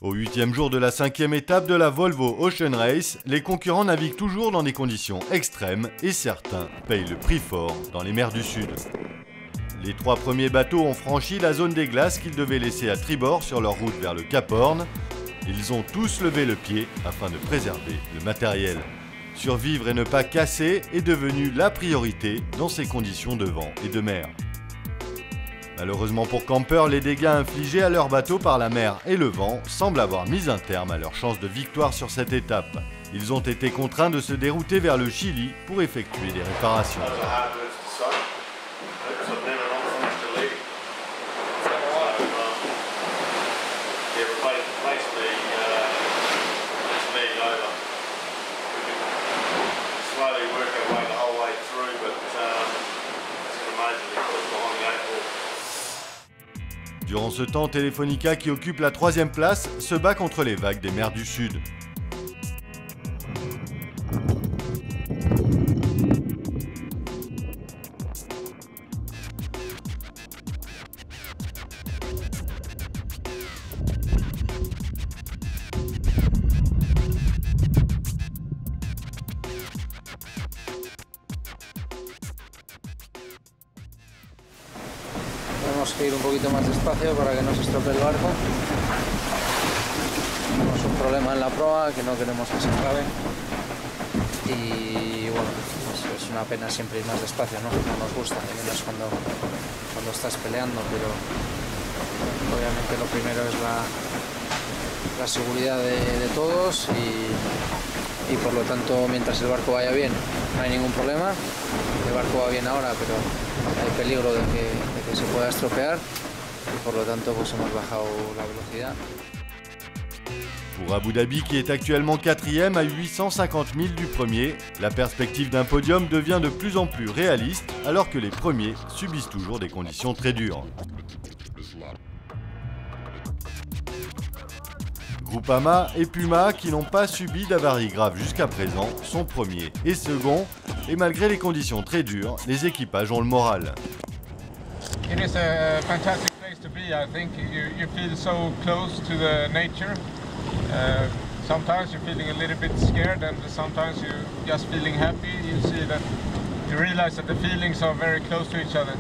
Au 8e jour de la 5e étape de la Volvo Ocean Race, les concurrents naviguent toujours dans des conditions extrêmes et certains payent le prix fort dans les mers du Sud. Les 3 premiers bateaux ont franchi la zone des glaces qu'ils devaient laisser à tribord sur leur route vers le Cap Horn. Ils ont tous levé le pied afin de préserver le matériel. Survivre et ne pas casser est devenu la priorité dans ces conditions de vent et de mer. Malheureusement pour Camper, les dégâts infligés à leur bateau par la mer et le vent semblent avoir mis un terme à leur chance de victoire sur cette étape. Ils ont été contraints de se dérouter vers le Chili pour effectuer des réparations. Durant ce temps, Telefonica, qui occupe la 3e place, se bat contre les vagues des mers du Sud. Tenemos que ir un poquito más despacio para que no se estropee el barco. Tenemos un problema en la proa que no queremos que se acabe. Y bueno, es una pena siempre ir más despacio, ¿no? No nos gusta, al menos cuando estás peleando, pero obviamente lo primero es la seguridad de todos y por lo tanto mientras el barco vaya bien no hay ningún problema. El barco va bien ahora, pero hay peligro de que se pueda estropear y por lo tanto pues hemos bajado la velocidad. Pour Abu Dhabi, qui est actuellement 4e à 850 000 du premier, la perspective d'un podium devient de plus en plus réaliste alors que les premiers subissent toujours des conditions très dures. Groupama et Puma, qui n'ont pas subi d'avaries graves jusqu'à présent, sont premiers et seconds, et malgré les conditions très dures, les équipages ont le moral. It is a fantastic place to be. I think you feel so close to the nature. Sometimes you're feeling a little bit scared, and sometimes you're just feeling happy. You see that you realize that the feelings are very close to each other.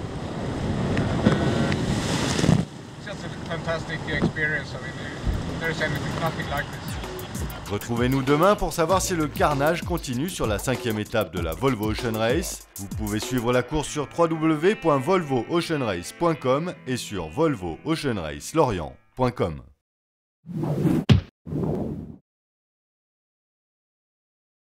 It's just a fantastic experience. I mean, there's nothing like this. Retrouvez-nous demain pour savoir si le carnage continue sur la 5e étape de la Volvo Ocean Race. Vous pouvez suivre la course sur www.volvooceanrace.com et sur volvooceanracelorient.com.